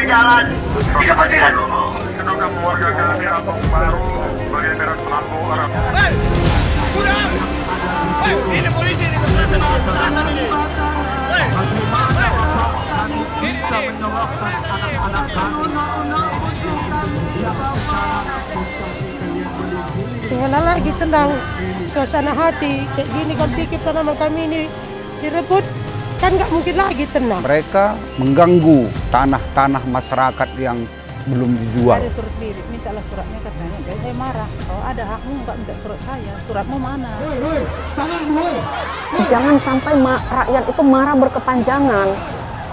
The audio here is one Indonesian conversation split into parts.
jalan. Kepentingan umum. Semoga warga kami Rambung Baru bagian Merak Lampung Arab. Hei! Kurang! Hei! Ini polisi ini selatan ini. Hei! Bisa menyebabkan anak-anak kami. Tinggal lagi tenang suasana hati kayak gini, kalau pikir tanaman kami ini direbut kan nggak mungkin lagi tenang. Mereka mengganggu tanah-tanah masyarakat yang belum dijual. Ada surat diri, mintalah suratnya katanya. Saya marah, kalau ada hakmu nggak minta surat saya, suratmu mana? Jangan sampai rakyat itu marah berkepanjangan.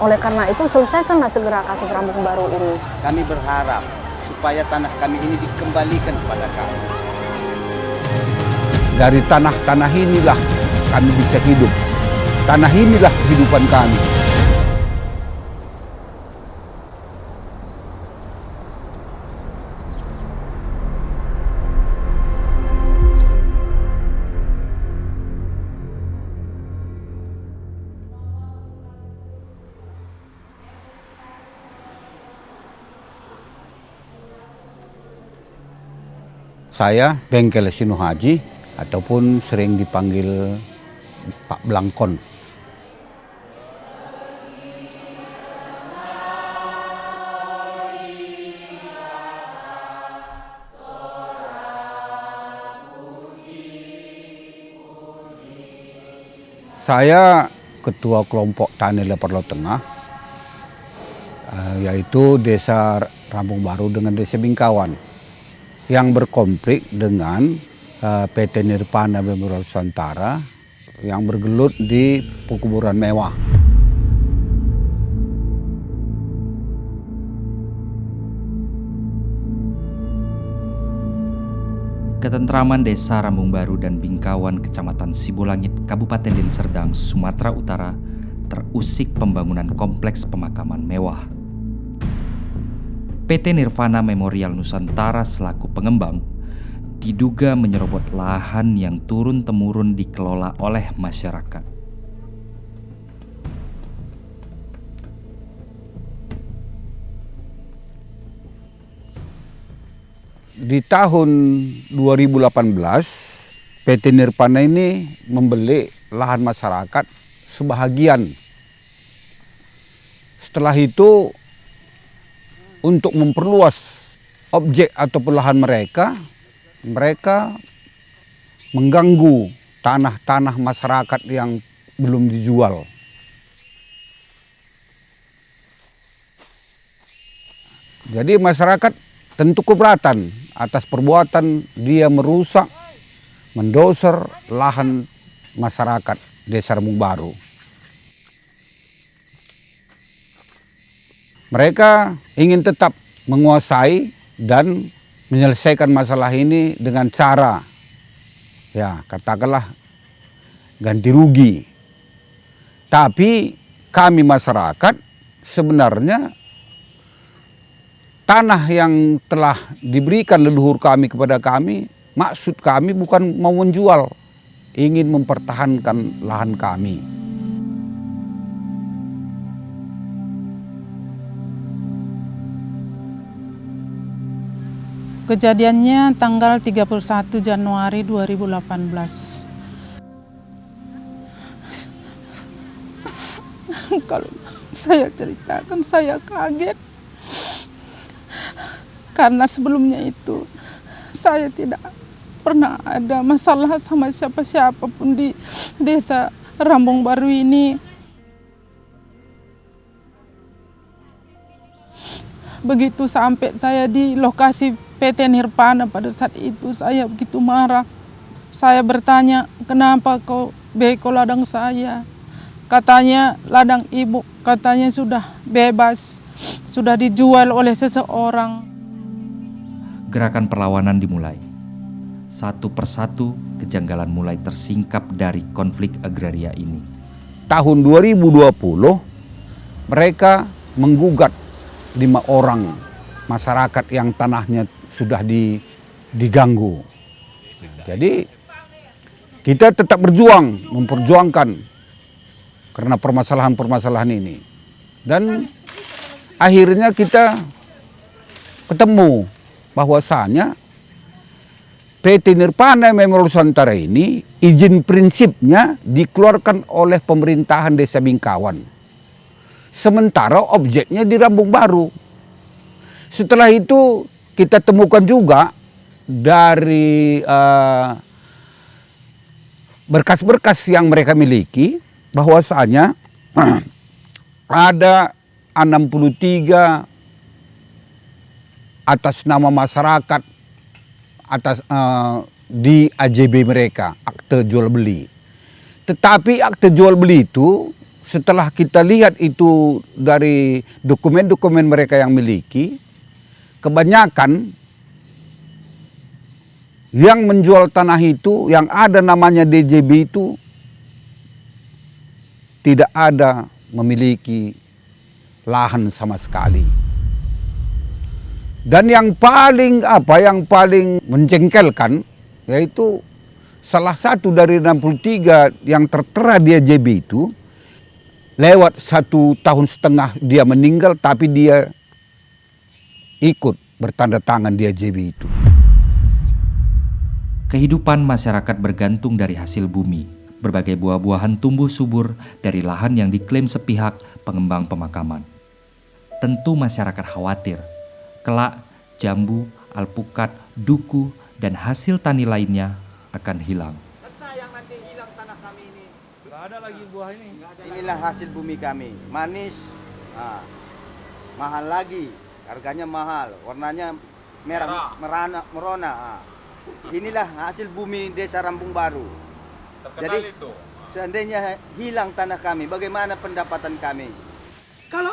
Oleh karena itu selesaikanlah segera kasus Rambung Baru ini. Kami berharap supaya tanah kami ini dikembalikan kepada kami. Dari tanah-tanah inilah kami bisa hidup. Tanah inilah kehidupan kami. Saya Bengkel Sinu Haji ataupun sering dipanggil Pak Blangkon. Saya ketua kelompok Tani Lepar Laut Tengah, yaitu Desa Rambung Baru dengan Desa Bingkawan, yang berkonflik dengan PT Nirvana Bumi Nusantara yang bergelut di pekuburan mewah. Ketentraman Desa Rambung Baru dan Bingkawan, Kecamatan Sibolangit, Kabupaten Deli Serdang, Sumatera Utara, terusik pembangunan kompleks pemakaman mewah. PT Nirvana Memorial Nusantara selaku pengembang diduga menyerobot lahan yang turun-temurun dikelola oleh masyarakat. Di tahun 2018, PT Nirvana ini membeli lahan masyarakat sebahagian. Setelah itu, untuk memperluas objek ataupun lahan mereka mengganggu tanah-tanah masyarakat yang belum dijual. Jadi masyarakat tentu keberatan atas perbuatan dia merusak, mendoser lahan masyarakat Desa Rambung Baru. Mereka ingin tetap menguasai dan menyelesaikan masalah ini dengan cara, ya katakanlah ganti rugi. Tapi kami masyarakat sebenarnya tanah yang telah diberikan leluhur kami kepada kami, maksud kami bukan mau menjual, ingin mempertahankan lahan kami. Kejadiannya tanggal 31 Januari 2018. Kalau saya ceritakan saya kaget. Karena sebelumnya itu saya tidak pernah ada masalah sama siapa-siapa pun di Desa Rambung Baru ini. Begitu sampai saya di lokasi PT Nirvana, pada saat itu saya begitu marah. Saya bertanya, kenapa kau beko ladang saya? Katanya ladang ibu, katanya sudah bebas, sudah dijual oleh seseorang. Gerakan perlawanan dimulai. Satu persatu kejanggalan mulai tersingkap dari konflik agraria ini. Tahun 2020 mereka menggugat 5 orang masyarakat yang tanahnya sudah diganggu. Jadi kita tetap berjuang, memperjuangkan karena permasalahan-permasalahan ini. Dan akhirnya kita ketemu bahwasanya PT Nirpana Memorial Nusantara ini izin prinsipnya dikeluarkan oleh pemerintahan Desa Bingkawan. Sementara objeknya di Rambung Baru. Setelah itu kita temukan juga dari berkas-berkas yang mereka miliki bahwasanya ada 63 atas nama masyarakat di AJB mereka, akte jual beli. Tetapi akte jual beli itu setelah kita lihat itu dari dokumen-dokumen mereka yang miliki, kebanyakan yang menjual tanah itu yang ada namanya DJB itu tidak ada memiliki lahan sama sekali. Dan yang paling menjengkelkan yaitu salah satu dari 63 yang tertera di AJB itu lewat 1,5 tahun dia meninggal, tapi dia ikut bertanda tangan di AJB itu. Kehidupan masyarakat bergantung dari hasil bumi. Berbagai buah-buahan tumbuh subur dari lahan yang diklaim sepihak pengembang pemakaman. Tentu masyarakat khawatir kelak jambu, alpukat, duku, dan hasil tani lainnya akan hilang. Sayang nanti hilang tanah kami ini. Nggak ada lagi buah ini. Inilah hasil bumi kami, manis, mahal lagi, harganya mahal, warnanya merah, merona. Inilah hasil bumi Desa Rambung Baru. Jadi itu. seandainya hilang tanah kami, bagaimana pendapatan kami? Kalau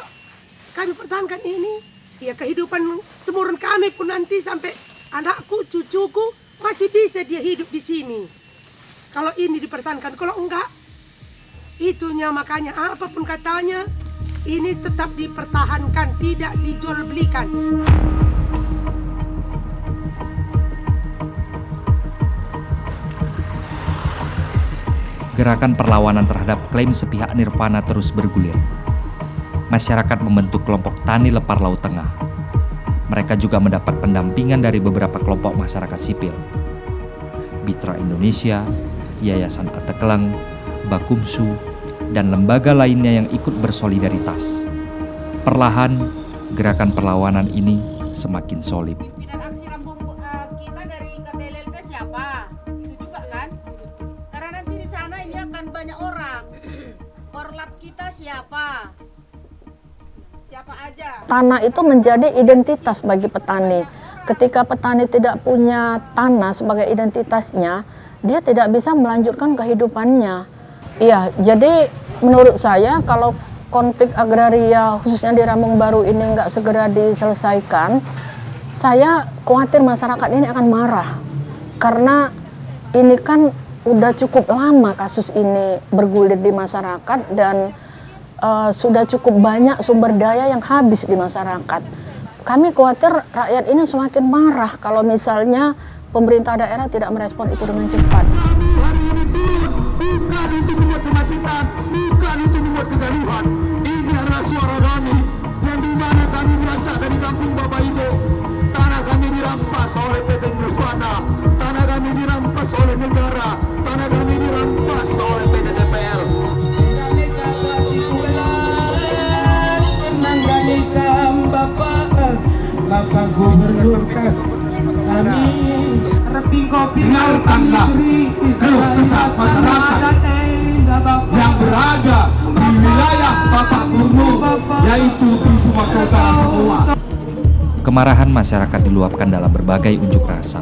kami pertahankan ini, ya kehidupan temurun kami pun nanti sampai anakku, cucuku masih bisa dia hidup di sini. Kalau ini dipertahankan, kalau enggak, itunya makanya apapun katanya, ini tetap dipertahankan, tidak dijual belikan. Gerakan perlawanan terhadap klaim sepihak Nirpana terus bergulir. Masyarakat membentuk kelompok tani lepar Laut Tengah. Mereka juga mendapat pendampingan dari beberapa kelompok masyarakat sipil. Bitra Indonesia, Yayasan Atekeleng, Bakumsu, dan lembaga lainnya yang ikut bersolidaritas. Perlahan, gerakan perlawanan ini semakin solid. Pimpinan aksi Rambung kita dari KPLLP siapa? Itu juga kan? Karena nanti di sana ini akan banyak orang. Korlap kita siapa? Siapa aja? Tanah itu menjadi identitas bagi petani. Ketika petani tidak punya tanah sebagai identitasnya, dia tidak bisa melanjutkan kehidupannya. Iya, jadi menurut saya kalau konflik agraria khususnya di Rambung Baru ini nggak segera diselesaikan, saya khawatir masyarakat ini akan marah. Karena ini kan udah cukup lama kasus ini bergulir di masyarakat dan sudah cukup banyak sumber daya yang habis di masyarakat. Kami khawatir rakyat ini semakin marah kalau misalnya pemerintah daerah tidak merespon itu dengan cepat. Bukan untuk membuat kemacetan, bukan untuk membuat kegaduhan. Ini adalah suara kami yang dimana kami merancak dari kampung Bapak Ibu. Tanah kami dirampas oleh PT Nirpana, tanah kami dirampas oleh negara, tanah kami dirampas oleh PT TPL. Bapak Gubernur kami reping kopi tangga keluh kesah masyarakat yang berada di wilayah Bapak Gubernur yaitu di Sumatera Utara semua. Kemarahan masyarakat diluapkan dalam berbagai unjuk rasa.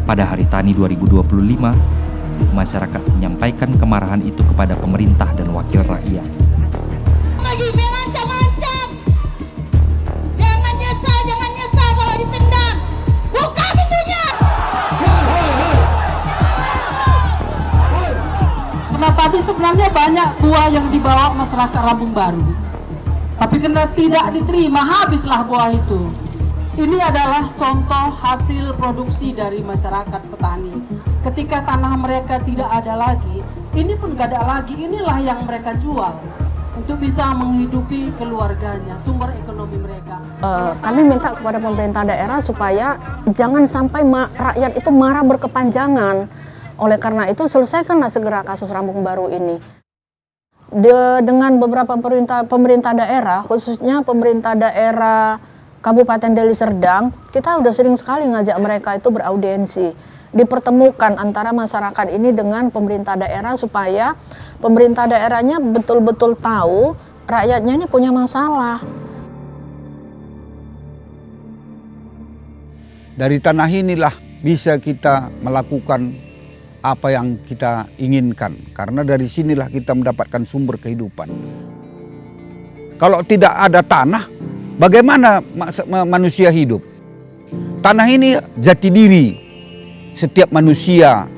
Pada Hari Tani 2025, masyarakat menyampaikan kemarahan itu kepada pemerintah dan wakil rakyat. Lagi mengancam-ancam. Jangan nyesal kalau ditendang. Buka pintunya. Karena tadi sebenarnya banyak buah yang dibawa masyarakat Rambung Baru. Tapi karena tidak diterima, habislah buah itu. Ini adalah contoh hasil produksi dari masyarakat petani. Ketika tanah mereka tidak ada lagi, ini pun gak ada lagi, inilah yang mereka jual. untuk bisa menghidupi keluarganya, sumber ekonomi mereka. Kami minta kepada pemerintah daerah supaya jangan sampai rakyat itu marah berkepanjangan. Oleh karena itu selesaikanlah segera kasus Rambung Baru ini. Dengan beberapa pemerintah daerah, khususnya pemerintah daerah Kabupaten Deli Serdang, kita udah sering sekali ngajak mereka itu beraudiensi, dipertemukan antara masyarakat ini dengan pemerintah daerah supaya pemerintah daerahnya betul-betul tahu rakyatnya ini punya masalah. Dari tanah inilah bisa kita melakukan apa yang kita inginkan, karena dari sinilah kita mendapatkan sumber kehidupan. Kalau tidak ada tanah, bagaimana manusia hidup? Tanah ini jati diri setiap manusia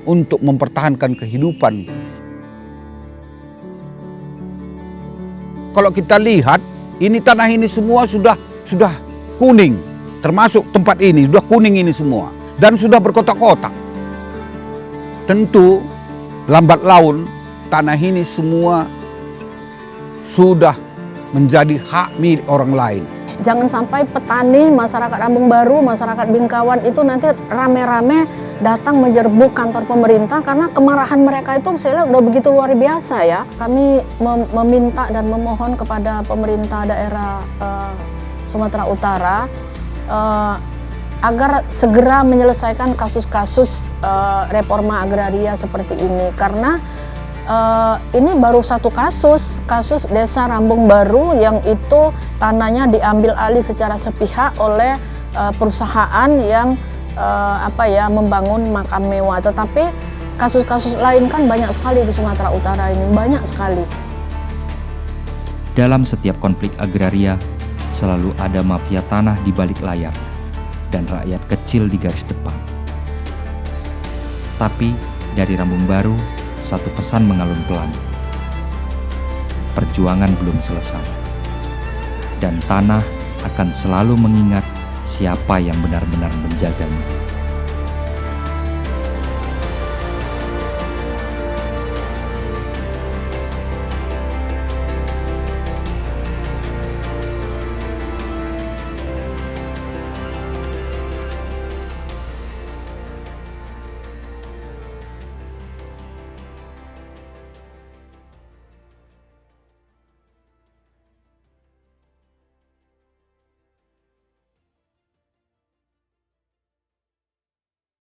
untuk mempertahankan kehidupan. Kalau kita lihat, ini tanah ini semua sudah kuning, termasuk tempat ini sudah kuning ini semua, dan sudah berkotak-kotak. Tentu lambat laun tanah ini semua sudah menjadi hak milik orang lain. Jangan sampai petani, masyarakat Rambung Baru, masyarakat Bingkawan itu nanti rame-rame datang menyerbuk kantor pemerintah karena kemarahan mereka itu saya lihat udah begitu luar biasa ya. Kami meminta dan memohon kepada pemerintah daerah Sumatera Utara agar segera menyelesaikan kasus-kasus reforma agraria seperti ini, karena ini baru satu kasus desa Rambung Baru yang itu tanahnya diambil alih secara sepihak oleh perusahaan yang membangun makam mewah. Tetapi kasus-kasus lain kan banyak sekali di Sumatera Utara ini, banyak sekali. Dalam setiap konflik agraria selalu ada mafia tanah di balik layar dan rakyat kecil di garis depan. Tapi dari Rambung Baru, satu pesan mengalun pelan. Perjuangan belum selesai. Dan tanah akan selalu mengingat siapa yang benar-benar menjaganya.